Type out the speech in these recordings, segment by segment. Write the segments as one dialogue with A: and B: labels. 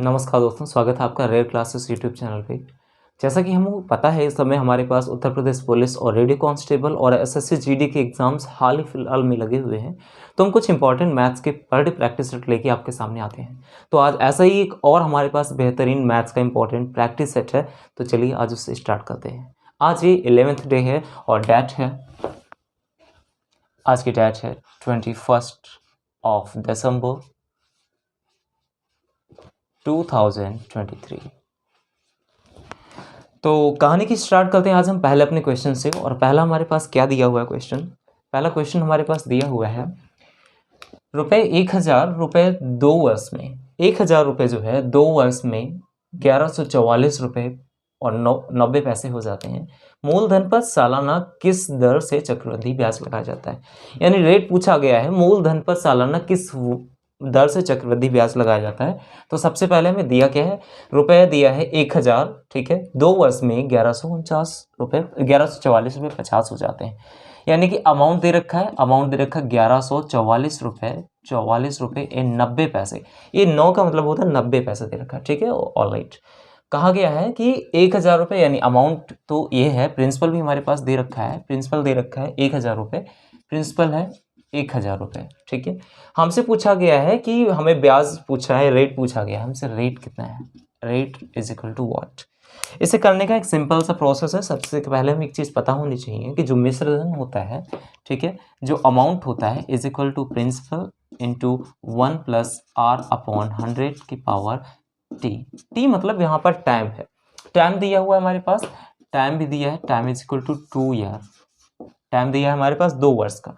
A: नमस्कार दोस्तों, स्वागत है आपका रेयर क्लासेस यूट्यूब चैनल पे। जैसा कि हमको पता है, इस समय हमारे पास उत्तर प्रदेश पुलिस और रेडियो कांस्टेबल और एसएससी जीडी के एग्जाम्स हाल ही फिलहाल में लगे हुए हैं। तो हम कुछ इंपॉर्टेंट मैथ्स के पर डे प्रैक्टिस सेट लेके आपके सामने आते हैं। तो आज ऐसा ही एक और हमारे पास बेहतरीन मैथ्स का इंपॉर्टेंट प्रैक्टिस सेट है। तो चलिए आज उससे स्टार्ट करते हैं। आज ये 11th डे है और डेट है, आज की डेट है 21 दिसंबर 2023। तो कहानी की स्टार्ट करते हैं आज हम पहले अपने क्वेश्चन से। और पहला हमारे पास क्या दिया हुआ है क्वेश्चन, पहला क्वेश्चन हमारे पास दिया हुआ है रुपये 1000 रुपये 2 वर्ष में, 1000 रुपये जो है 2 वर्ष में 1144 रुपये और 90 पैसे हो जाते हैं। मूलधन पर सालाना किस दर से चक्रवृद्धि ब्याज लगाया जाता है। यानी रेट पूछा गया है, मूलधन पर सालाना किस दर से चक्रवृद्धि ब्याज लगाया जाता है। तो सबसे पहले हमें दिया क्या है, रुपये दिया है 1000, ठीक है। 2 वर्ष में 1149 रुपये 1144 रुपये 50 हो जाते हैं। यानी कि अमाउंट दे रखा है, 1144 रुपये 44 रुपये 90 पैसे। ये 9 का मतलब होता है 90 पैसे दे रखा है, ठीक है। ऑल राइट, कहा गया है कि 1000 रुपये यानी अमाउंट तो ये है, प्रिंसिपल भी हमारे पास दे रखा है, प्रिंसिपल दे रखा है 1000 रुपये, प्रिंसिपल है 1000 रुपये, ठीक है। हमसे पूछा गया है कि हमें ब्याज पूछा है, रेट पूछा गया है हमसे, रेट कितना है, rate is equal to what. इसे करने का एक सिंपल सा प्रोसेस है। सबसे पहले हमें एक चीज़ पता होनी चाहिए कि जो मिश्रधन होता है, ठीक है, जो अमाउंट होता है is equal to principal into 1 plus R upon 100 की पावर टी। टी मतलब यहाँ पर टाइम है, टाइम दिया हुआ है हमारे पास, टाइम भी दिया है, time is equal to 2 year, time दिया है हमारे पास 2 वर्ष का।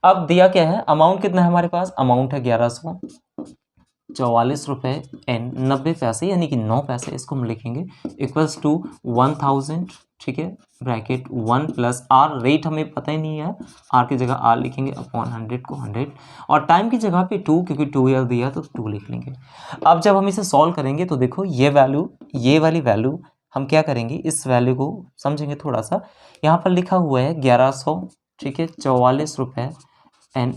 A: अब दिया क्या है, अमाउंट कितना है हमारे पास, अमाउंट है 1144 रुपये एंड 90 पैसे यानी कि 9 पैसे, इसको हम लिखेंगे इक्वल्स टू 1000, ठीक है, ब्रैकेट 1 प्लस आर, रेट हमें पता ही नहीं है, आर की जगह आर लिखेंगे अपॉन 100 को 100 और टाइम की जगह पे 2, क्योंकि 2 ईयर दिया तो 2 लिख लेंगे। अब जब हम इसे सॉल्व करेंगे तो देखो ये वैल्यू, ये वाली वैल्यू हम क्या करेंगे, इस वैल्यू को समझेंगे थोड़ा सा। यहाँ पर लिखा हुआ है 1100, ठीक है, 44 रुपये एंड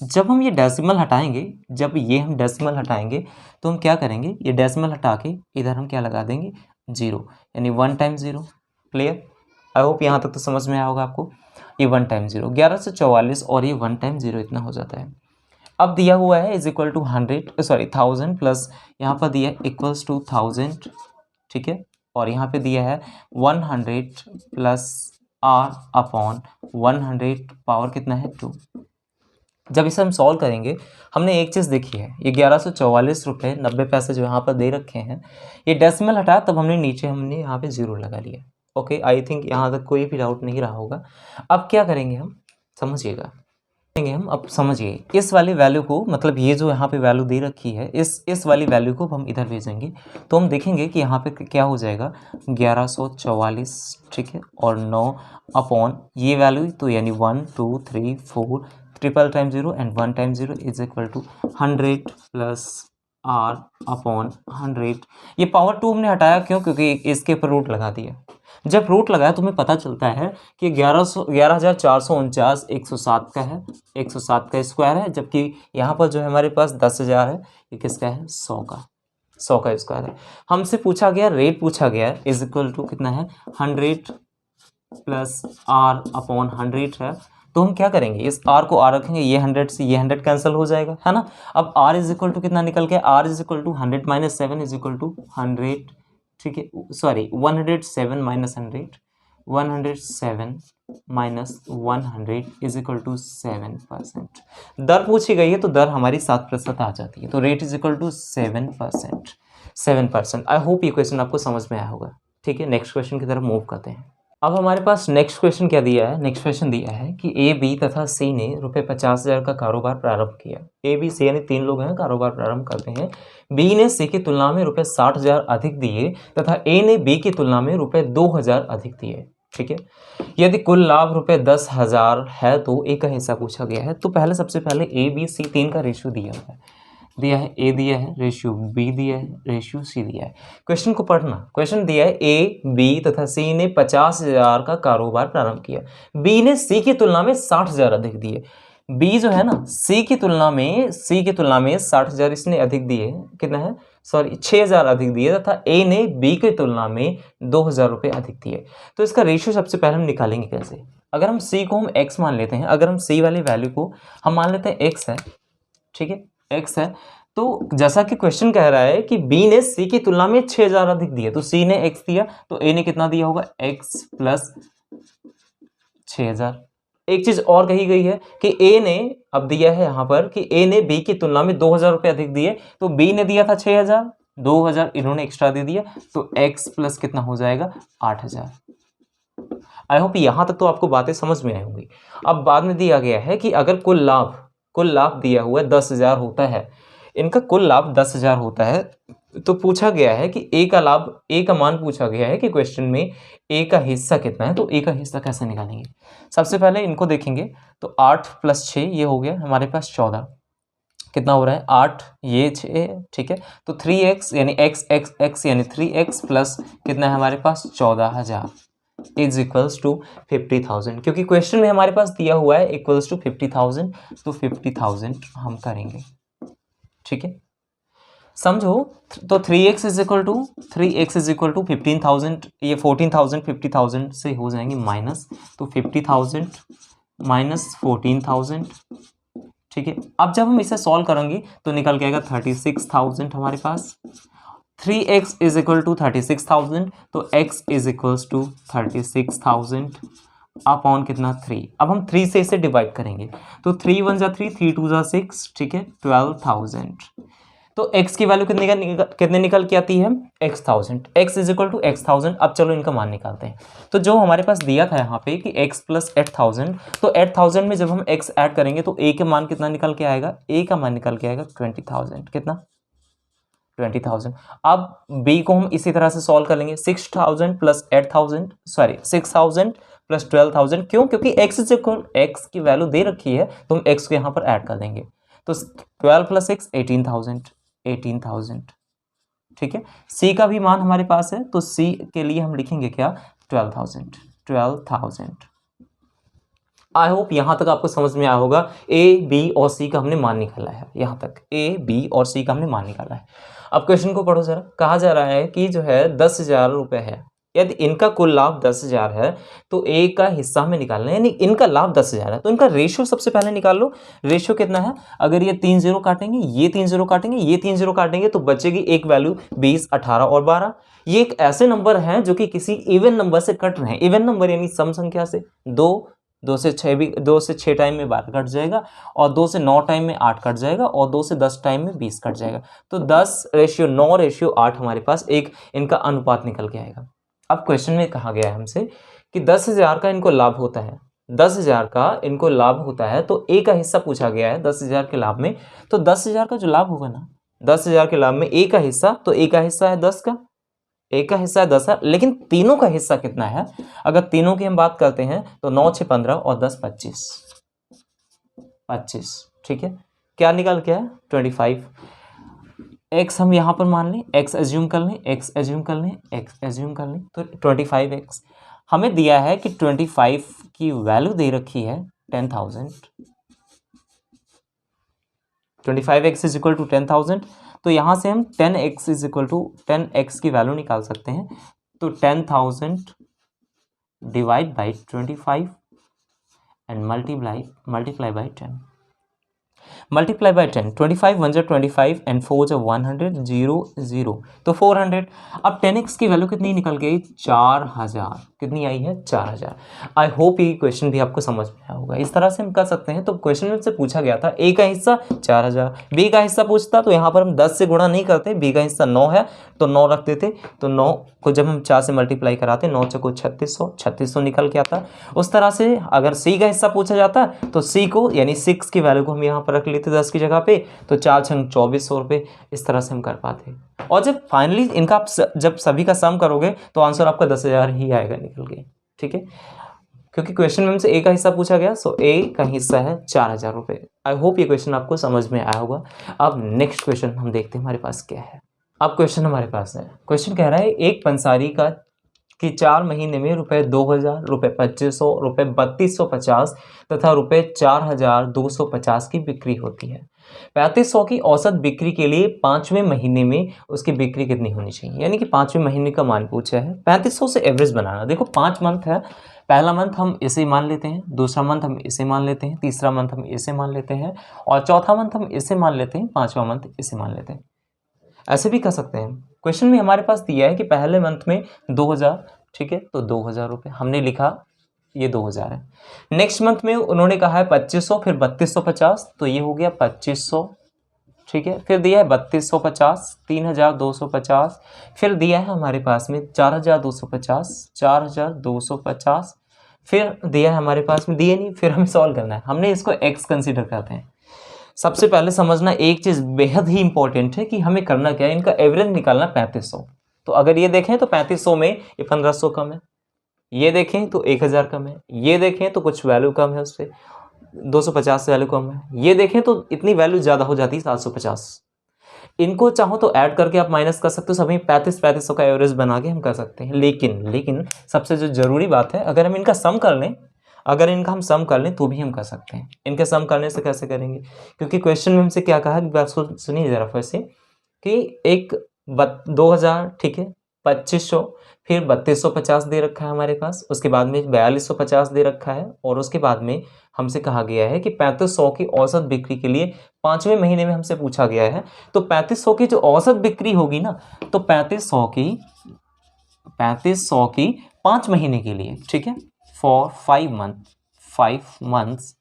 A: जब हम ये डेसिमल हटाएंगे, जब ये हम डेसिमल हटाएंगे तो हम क्या करेंगे, ये डेसिमल हटा के इधर हम क्या लगा देंगे, 0, यानी 1 टाइम 0। क्लियर, आई होप यहाँ तक तो समझ में आया होगा आपको। ये 1 टाइम 0 1144 और ये 1 टाइम 0 इतना हो जाता है। अब दिया हुआ है इज इक्वल टू 1000 प्लस यहाँ पर दिया है इक्वल्स टू 1000, ठीक है, और यहाँ पे दिया है 100 प्लस आर अपॉन 100 पावर कितना है 2। जब इसे हम सॉल्व करेंगे, हमने एक चीज़ देखी है, ये 1144 रुपये 90 पैसे जो यहाँ पर दे रखे हैं, ये डेसिमल हटा तब हमने नीचे हमने यहाँ पे 0 लगा लिया। ओके, आई थिंक यहाँ तक कोई भी डाउट नहीं रहा होगा। अब क्या करेंगे हम, समझिएगा, हम अब समझिए इस वाली वैल्यू को, मतलब ये जो यहाँ पे वैल्यू दे रखी है, इस वाली वैल्यू को हम इधर भेजेंगे तो हम देखेंगे कि यहाँ पे क्या हो जाएगा, 1144, ठीक है, और 9 अपॉन ये वैल्यू, तो यानी 1 2 3 4 triple time 0 and 1 time 0 is equal to 100 plus R upon 100। ये पावर 2 हमने हटाया क्यों, क्योंकि इसके ऊपर रूट लगा दिया। जब रूट लगाया तो हमें पता चलता है कि 11,449 107 का है, 107 का स्क्वायर है, जबकि यहाँ पर जो है हमारे पास 10,000 है, ये किसका है, 100 का स्क्वायर है। हमसे पूछा गया, रेट पूछा गया इज इक्वल टू कितना है, 100 प्लस आर अपॉन 100 है। तो हम क्या करेंगे, इस r को r रखेंगे, ये 100 से ये 100 कैंसिल हो जाएगा, है ना। अब r इज इक्वल टू कितना निकल के, r is equal to 100 minus 7 is equal to 100, ठीक है, sorry 107 minus 100, 107 minus 100 is equal to 7%। दर पूछी गई है तो दर हमारी 7% आ जाती है, तो rate is equal to 7%, 7%। I hope ये क्वेश्चन आपको समझ में आया होगा, ठीक है। नेक्स्ट क्वेश्चन की तरफ मूव करते हैं। अब हमारे पास नेक्स्ट क्वेश्चन क्या दिया है, नेक्स्ट क्वेश्चन दिया है कि ए बी तथा सी ने रुपये 50,000 का कारोबार प्रारंभ किया। ए बी सी यानी 3 लोग हैं, कारोबार प्रारंभ करते हैं। बी ने सी की तुलना में रुपये 60,000 अधिक दिए तथा ए ने बी की तुलना में रुपये 2,000 अधिक दिए, ठीक है। यदि कुल लाभ रुपये 10,000 है तो ए का हिस्सा पूछा गया है। तो पहले सबसे पहले ए बी सी 3 का रेशियो दिया हुआ है, दिया है ए दिया है, रेशियो बी दिया है, रेशियो सी दिया है। क्वेश्चन को पढ़ना, क्वेश्चन दिया है ए बी तथा सी ने 50,000 का कारोबार प्रारंभ किया। बी ने सी की तुलना में 60,000 अधिक दिए। बी जो है ना, सी की तुलना में 60,000 इसने अधिक दिए, कितना है सॉरी 6,000 अधिक दिए तथा ए ने बी की तुलना में 2,000 रुपये अधिक दिए। तो इसका रेशियो सबसे पहले हम निकालेंगे कैसे। अगर हम सी को हम एक्स मान लेते हैं, अगर हम सी वाली वैल्यू को हम मान लेते हैं एक्स है, ठीक है, एक्स है, तो जैसा कि क्वेश्चन कह रहा है कि बी ने सी की तुलना में 6,000 अधिक दिया, तो सी ने एक्स दिया तो ए ने कितना दिया होगा, एक्स प्लस 6,000। एक चीज और कही गई है कि ए ने अब दिया है यहां पर कि ए ने बी की तुलना में 2,000 रुपये अधिक दिए, तो बी ने दिया था 6,000, 2,000 इन्होंने एक्स्ट्रा दे दिया, तो एक्स प्लस कितना हो जाएगा, 8,000। आई होप यहां तक तो आपको बातें समझ में आई होंगी। अब बाद में दिया गया है कि अगर कुल लाभ दिया हुआ है 10,000 होता है, इनका कुल लाभ 10,000 होता है, तो पूछा गया है कि ए का मान पूछा गया है कि क्वेश्चन में ए का हिस्सा कितना है। तो ए का हिस्सा कैसे निकालेंगे, सबसे पहले इनको देखेंगे। तो 8 + 6 ये हो गया हमारे पास 14, कितना हो रहा है 8 ये 6, ठीक है। तो 3x यानी x यानी 3x प्लस कितना है हमारे पास 14,000 इज इक्वल्स टू 50,000, क्योंकि क्वेश्चन में हमारे पास दिया हुआ है इक्वल्स टू 50,000, तो 50,000 हम करेंगे, ठीक है, समझो। तो 3x इज इक्वल टू 15,000, ये 14,000 50,000 से हो जाएंगे माइनस, तो 50,000 माइनस 14,000, ठीक है। अब जब हम इसे सॉल्व करेंगे तो निकल के आएगा 36,000 हमारे पास। 3x इज इक्वल टू 36,000, तो x is equals to 36,000 upon कितना 3। अब हम 3 से इसे डिवाइड करेंगे, तो 3 × 1 = 3, 3 × 2 = 6, ठीक है, 12,000। तो x की वैल्यू कितने निकल के आती है, x1000, x is equal to x1000। अब चलो इनका मान निकालते हैं। तो जो हमारे पास दिया था यहाँ पे कि x प्लस 8,000, तो 8,000 में जब हम x ऐड करेंगे तो a के मान कितना निकल के आएगा, a का मान निकल के आएगा 20,000, कितना 20,000। अब b को हम इसी तरह से सॉल्व कर लेंगे, 6,000 + 8,000 सॉरी 6,000 + 12,000, क्यों, क्योंकि x इज इक्वल x की वैल्यू दे रखी है तो हम x को यहाँ पर ऐड कर देंगे। तो 12 + 6 18,000, ठीक है। c का भी मान हमारे पास है, तो c के लिए हम लिखेंगे क्या, 12,000। आई होप यहां तक आपको समझ में आया होगा। a, b और c का हमने मान निकाला है, यहां तक a, b और c का हमने मान निकाला है। अब क्वेश्चन को पढ़ो जरा। कहा जा रहा है कि जो है 10,000 रुपए है, यदि इनका कुल लाभ 10,000 है तो a का हिस्सा हमें निकालना है, यानी इनका लाभ 10,000 है, तो इनका रेशियो सबसे पहले निकाल लो। रेशियो कितना है, अगर ये 3 0 काटेंगे, ये 3 0 काटेंगे, ये 3 0 काटेंगे, तो बचेगी एक वैल्यू 20, 18 और 12। ये एक ऐसे नंबर हैं जो कि किसी इवन नंबर से कट रहे हैं। इवन नंबर यानी सम संख्या से, 2 से 6 भी, 2 से 6 टाइम में 12 कट जाएगा, और 2 से 9 टाइम में 8 कट जाएगा, और 2 से 10 टाइम में 20 कट जाएगा। तो 10:9:8 हमारे पास एक इनका अनुपात निकल के आएगा। अब क्वेश्चन में कहा गया है हमसे कि 10,000 का इनको लाभ होता है, 10,000 का इनको लाभ होता है, तो ए का हिस्सा पूछा गया है 10,000 के लाभ में। तो 10,000 का जो लाभ होगा ना, 10,000 के लाभ में ए का हिस्सा, तो ए का हिस्सा है 10 का, ए का हिस्सा है 10 है, लेकिन तीनों का हिस्सा कितना है, अगर तीनों की हम बात करते हैं तो 9 6 15 और 10 25, ठीक है। क्या निकल के है 25। x हम यहाँ पर मान लें, x एज्यूम कर लें, तो 25x हमें दिया है कि 25 की वैल्यू दे रखी है 10,000, 25x इज इक्वल टू 10,000। तो यहाँ से हम 10x is equal to 10x की वैल्यू निकाल सकते हैं। तो 10,000 divide by 25 and multiply by 10, multiply by 10, 25 1 25 and 4 100, 0 0, तो 400। अब 10x की वैल्यू कितनी निकल गई, 4,000, कितनी आई है 4,000। आई होप ये क्वेश्चन भी आपको समझ में आया होगा। इस तरह से हम कर सकते हैं। तो क्वेश्चन में से पूछा गया था a का हिस्सा 4,000, b का हिस्सा पूछता तो यहाँ पर हम 10 से गुणा नहीं करते, b का हिस्सा 9 है तो 9 रख देते, तो 9 को जब हम 4 से मल्टीप्लाई कराते 9 चौको 3600 निकल के आता। उस तरह से अगर c का हिस्सा पूछा जाता तो c को यानी 6 की वैल्यू को हम यहाँ पर रख लेते 10 की जगह पे, तो 4 छंग 2400 रुपये, इस तरह से हम कर पाते। और जब फाइनली इनका आप जब सभी का सम करोगे तो आंसर आपका 10,000 ही आएगा निकल के, ठीक है, क्योंकि क्वेश्चन में हमसे ए का हिस्सा पूछा गया, सो ए का हिस्सा है 4,000 रुपये। आई होप ये क्वेश्चन आपको समझ में आया होगा। अब नेक्स्ट क्वेश्चन हम देखते हैं हमारे पास क्या है। अब क्वेश्चन हमारे पास है, क्वेश्चन कह रहा है एक पंसारी का कि 4 महीने में ₹2,000, ₹2,500, ₹3,250 तथा ₹4,250 की बिक्री होती है। 3500 की औसत बिक्री के लिए 5वें महीने में उसकी बिक्री कितनी होनी चाहिए, यानी कि 5वें महीने का मान पूछा है। 3500 से एवरेज बनाना। देखो 5 मंथ है, पहला मंथ हम इसे मान लेते हैं, दूसरा मंथ हम इसे मान लेते हैं, तीसरा मंथ हम इसे मान लेते हैं और चौथा मंथ हम इसे मान लेते हैं, पांचवा मंथ इसे मान लेते हैं। ऐसे भी कर सकते हैं। क्वेश्चन में हमारे पास दिया है कि पहले मंथ में 2000, ठीक है, तो 2000 रुपये हमने लिखा, ये 2000 है। नेक्स्ट मंथ में उन्होंने कहा है 2500, फिर 3250, तो ये हो गया 2500, ठीक है। फिर दिया है 3250, 3250, फिर दिया है हमारे पास में 4250, 4250, फिर दिया है हमारे पास में, दिए नहीं, फिर हमें सॉल्व करना है। हमने इसको एक्स कंसीडर करते हैं। सबसे पहले समझना एक चीज़ बेहद ही इंपॉर्टेंट है कि हमें करना क्या है, इनका एवरेज निकालना 3500। तो अगर ये देखें तो 3500 में ये 1500 कम है, ये देखें तो 1000 कम है, ये देखें तो कुछ वैल्यू कम है, उससे 250 से वैल्यू कम है, ये देखें तो इतनी वैल्यू ज़्यादा हो जाती है 750। इनको चाहो तो ऐड करके आप माइनस कर सकते हो, सभी 3500 का एवरेज बना के हम कर सकते हैं। लेकिन सबसे जो जरूरी बात है, अगर हम इनका सम कर लें, अगर इनका हम सम कर लें तो भी हम कर सकते हैं। इनके सम करने से कैसे करेंगे, क्योंकि क्वेश्चन में हमसे क्या कहा, बात सुनिए जरा फिर से, कि एक 2000, ठीक है, 2500, फिर 3250 दे रखा है हमारे पास, उसके बाद में 4250 दे रखा है, और उसके बाद में हमसे कहा गया है कि 3500 की औसत बिक्री के लिए 5वें महीने में हमसे पूछा गया है। तो 3500 की जो औसत बिक्री होगी ना, तो 3500 की 5 महीने के लिए, ठीक है, फॉर 5 मंथ्स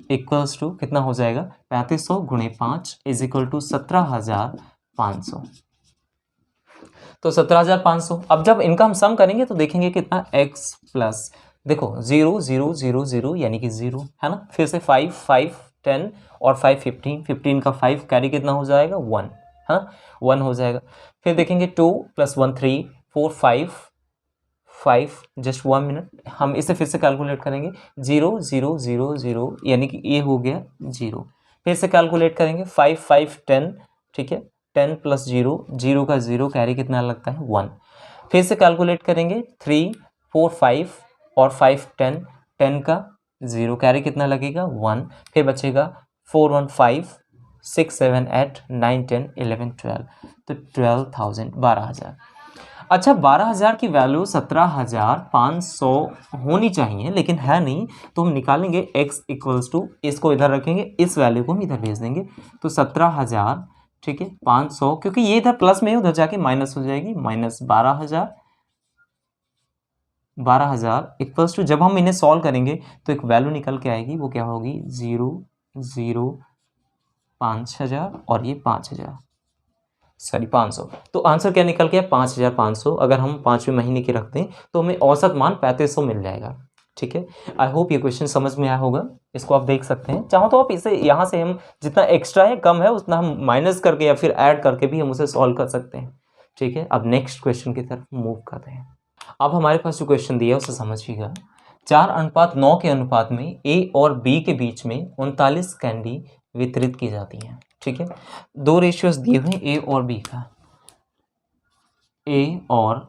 A: इक्वल्स टू कितना हो जाएगा, 3500 गुणे 5 इज इक्वल टू 17,500। तो 17,500। अब जब इनका हम सम करेंगे तो देखेंगे कितना, x प्लस, देखो 0 0 0 0 यानी कि 0 है ना, फिर से 5 5 10 और 5 15, 15 का 5 कैरी कितना हो जाएगा, 1 है ना, 1 हो जाएगा। फिर देखेंगे 2 + 1 3 4 5 जस्ट 1 मिनट, हम इसे फिर से कैलकुलेट करेंगे, 0 0 0 0 यानी कि ये हो गया 0। फिर से कैलकुलेट करेंगे 5 5 10, ठीक है, 10 + 0, 0 का 0 कैरी कितना लगता है, 1। फिर से कैलकुलेट करेंगे 3 4 5 और 5 10, 10 का 0 कैरी कितना लगेगा, 1। फिर बचेगा 4 1 5 6 7 8 9 10 11 12, तो 12,000, 12,000। अच्छा, 12,000 की वैल्यू 17,500 होनी चाहिए, लेकिन है नहीं, तो हम निकालेंगे x इक्वल्स टू, इसको इधर रखेंगे, इस वैल्यू को हम इधर भेज देंगे, तो 17,000, ठीक है, 500, क्योंकि ये इधर प्लस में है, उधर जाके माइनस हो जाएगी, माइनस 12,000 इक्वल्स टू, जब हम इन्हें सॉल्व करेंगे तो एक वैल्यू निकल के आएगी, वो क्या होगी, 0 0 5,000 और ये 5,000, सॉरी 500। तो आंसर क्या निकल गया, 5,500। अगर हम 5वें महीने की रखते हैं तो हमें औसत मान 3500 मिल जाएगा, ठीक है। आई होप ये क्वेश्चन समझ में आया होगा, इसको आप देख सकते हैं। चाहो तो आप इसे यहाँ से हम जितना एक्स्ट्रा है, कम है, उतना हम माइनस करके या फिर ऐड करके भी हम उसे सॉल्व कर सकते हैं, ठीक है। अब नेक्स्ट क्वेश्चन की तरफ मूव करते हैं। अब हमारे पास जो क्वेश्चन दिया है उसे समझिएगा। 4:9 के अनुपात में ए और बी के बीच में 39 कैंडी वितरित की जाती हैं, ठीक है। दो रेशियोज दिए हुए ए और बी का, ए और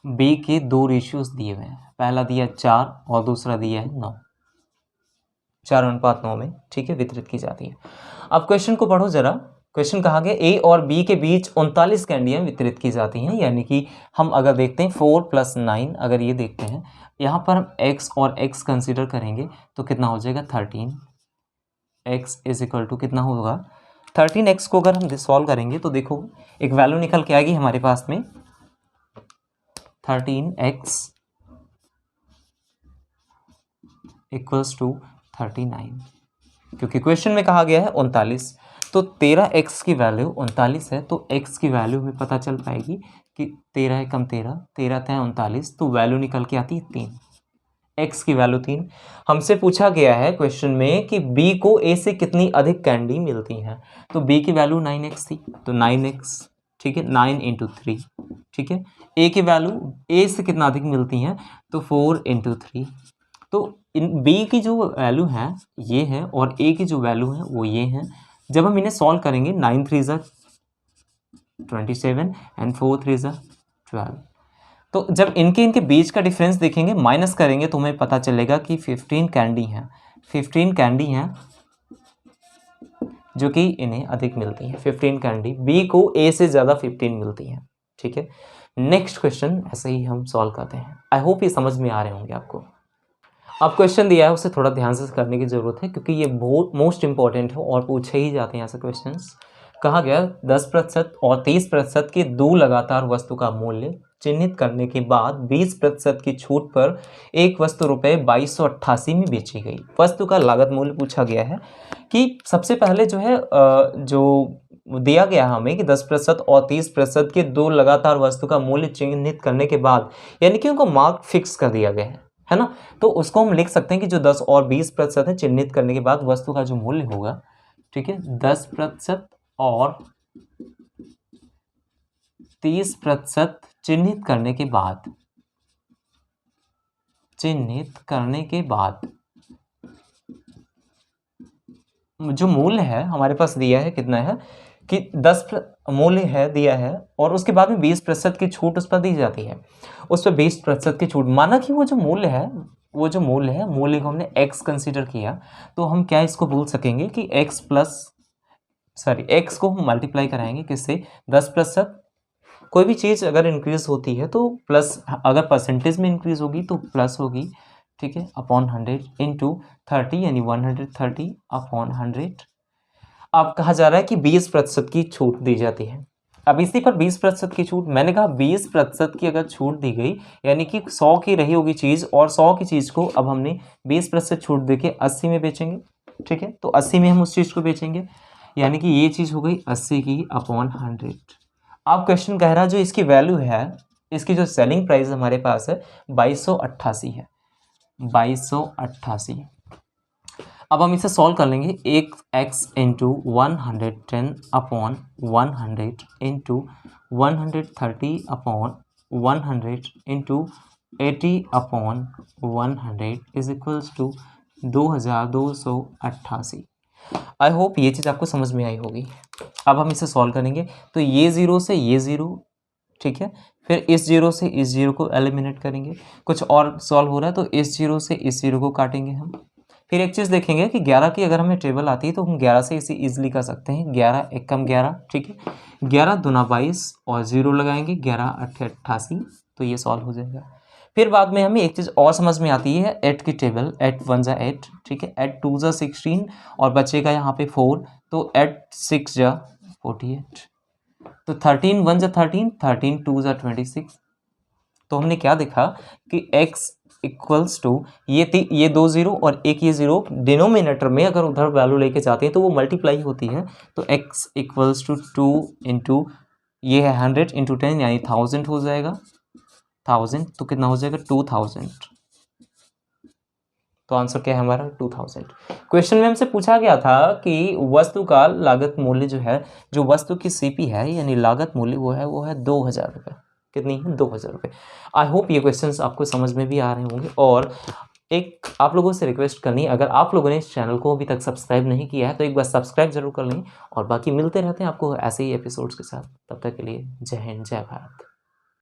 A: बी के दो रेशियोज दिए हुए हैं, पहला दिया 4 और दूसरा दिया है 9, 4:9 में, ठीक है, वितरित की जाती है। अब क्वेश्चन को पढ़ो जरा। क्वेश्चन कहा गया ए और बी के बीच 39 कैंडियाँ वितरित की जाती हैं, यानी कि हम अगर देखते हैं 4 + 9, अगर ये देखते हैं यहाँ पर हम x और x कंसिडर करेंगे तो कितना हो जाएगा, 13। x इज इक्वल टू कितना होगा, 13x को अगर हम सॉल्व करेंगे तो देखो एक वैल्यू निकल के आएगी हमारे पास में, 13x इक्वल्स टू 39, क्योंकि क्वेश्चन में कहा गया है 39, तो 13x की वैल्यू 39 है, तो x की वैल्यू हमें पता चल पाएगी कि 13 है कम 13, 13 है 39, तो वैल्यू निकल के आती है 3, x की वैल्यू 3। हमसे पूछा गया है क्वेश्चन में कि b को a से कितनी अधिक कैंडी मिलती हैं, तो b की वैल्यू 9x थी, तो 9x, ठीक है, 9 × 3, ठीक है। a की वैल्यू a से कितना अधिक मिलती हैं, तो 4 × 3, तो इन b की जो वैल्यू है ये है और a की जो वैल्यू है वो ये है। जब हम इन्हें सॉल्व करेंगे 9 3 ज़ा 27 एंड 4 3 ज़ा 12, तो जब इनके बीच का डिफरेंस देखेंगे, माइनस करेंगे तो हमें पता चलेगा कि 15 कैंडी हैं, 15 कैंडी हैं, जो कि इन्हें अधिक मिलती है। 15 कैंडी, बी को ए से ज़्यादा 15 मिलती है। ठीक है, नेक्स्ट क्वेश्चन ऐसे ही हम सॉल्व करते हैं। आई होप ये समझ में आ रहे होंगे आपको। अब क्वेश्चन दिया है उसे थोड़ा ध्यान से करने की ज़रूरत है, क्योंकि ये बहुत मोस्ट इंपॉर्टेंट है और पूछे ही जाते हैं यहाँ से क्वेश्चंस। कहा गया 10% और 30% की दो लगातार वस्तु का मूल्य चिन्हित करने के बाद 20% की छूट पर एक वस्तु रुपये 2288 में बेची गई। वस्तु का लागत मूल्य पूछा गया है कि सबसे पहले जो है जो दिया गया हमें कि 10% और 30% के दो लगातार वस्तु का मूल्य चिन्हित करने के बाद, यानी कि उनको मार्क फिक्स कर दिया गया है ना। तो उसको हम लिख सकते हैं कि जो 10 और 20% है चिन्हित करने के बाद वस्तु का जो मूल्य होगा, ठीक है, 10% और 30% चिन्हित करने के बाद जो मूल्य है हमारे पास दिया है कितना है कि 10 मूल्य है दिया है और उसके बाद में 20% की छूट उस पर दी जाती है। उस पर 20% की छूट, माना कि वो जो मूल्य है मूल्य को हमने x कंसीडर किया, तो हम क्या इसको बोल सकेंगे कि x को हम मल्टीप्लाई कराएंगे किससे, 10%। कोई भी चीज़ अगर इंक्रीज होती है तो प्लस, अगर परसेंटेज में इंक्रीज होगी तो प्लस होगी, ठीक है, अपॉन 100 इंटू 30 यानी 130 अपॉन 100। अब कहा जा रहा है कि 20% की छूट दी जाती है। अब इसी पर 20% की छूट, मैंने कहा 20% की अगर छूट दी गई, यानी कि 100 की रही होगी चीज़ और 100 की चीज़ को अब हमने 20% छूट देके 80 में बेचेंगे। ठीक है, तो 80 में हम उस चीज़ को बेचेंगे, यानी कि ये चीज़ हो गई 80 की अपॉन 100। अब क्वेश्चन कह रहा है जो इसकी वैल्यू है, इसकी जो सेलिंग प्राइस हमारे पास है 2288 है, 2288। अब हम इसे सॉल्व कर लेंगे। एक x into 110 upon 100 into 130 upon 100 into 80 upon 100 is equals to 2288। I hope ये चीज़ आपको समझ में आई होगी। अब हम इसे सॉल्व करेंगे तो ये ज़ीरो से ये ज़ीरो, ठीक है, फिर इस जीरो से इस जीरो को एलिमिनेट करेंगे। कुछ और सॉल्व हो रहा है तो इस जीरो से इस जीरो को काटेंगे हम। फिर एक चीज़ देखेंगे कि 11 की अगर हमें टेबल आती है तो हम 11 से इसे ईजिली कर सकते हैं। 11 एकम 11, ठीक है, 11 दूना 22 और ज़ीरो लगाएंगे, 11 अट्ठे 88, तो ये सॉल्व हो जाएगा। फिर बाद में हमें एक चीज़ और समझ में आती है, 8 की टेबल, 8 1 जा 8, ठीक है, 8 2 जा 16 और बचेगा यहाँ पे 4, तो 8 6 जा 48, तो 13 1 जा 13, 13 2 जा 26। तो हमने क्या देखा कि x इक्वल्स टू ये दो जीरो और एक ये जीरो डिनोमिनेटर में अगर उधर वैल्यू लेके जाते हैं तो वो मल्टीप्लाई होती है, तो x इक्वल्स टू 2 इंटू ये है 100 इंटू 10 यानी 1000 हो जाएगा, 1000, तो कितना हो जाएगा 2000। तो आंसर क्या है हमारा 2000। क्वेश्चन में हमसे पूछा गया था कि वस्तु का लागत मूल्य जो है, जो वस्तु की सीपी है यानी लागत मूल्य वो है 2000 रुपये। कितनी है 2000 रुपये। आई होप ये क्वेश्चंस आपको समझ में भी आ रहे होंगे। और एक आप लोगों से रिक्वेस्ट करनी, अगर आप लोगों ने इस चैनल को अभी तक सब्सक्राइब नहीं किया है तो एक बार सब्सक्राइब जरूर कर लें, और बाकी मिलते रहते हैं आपको ऐसे ही एपिसोड्स के साथ। तब तक के लिए जय हिंद, जय भारत।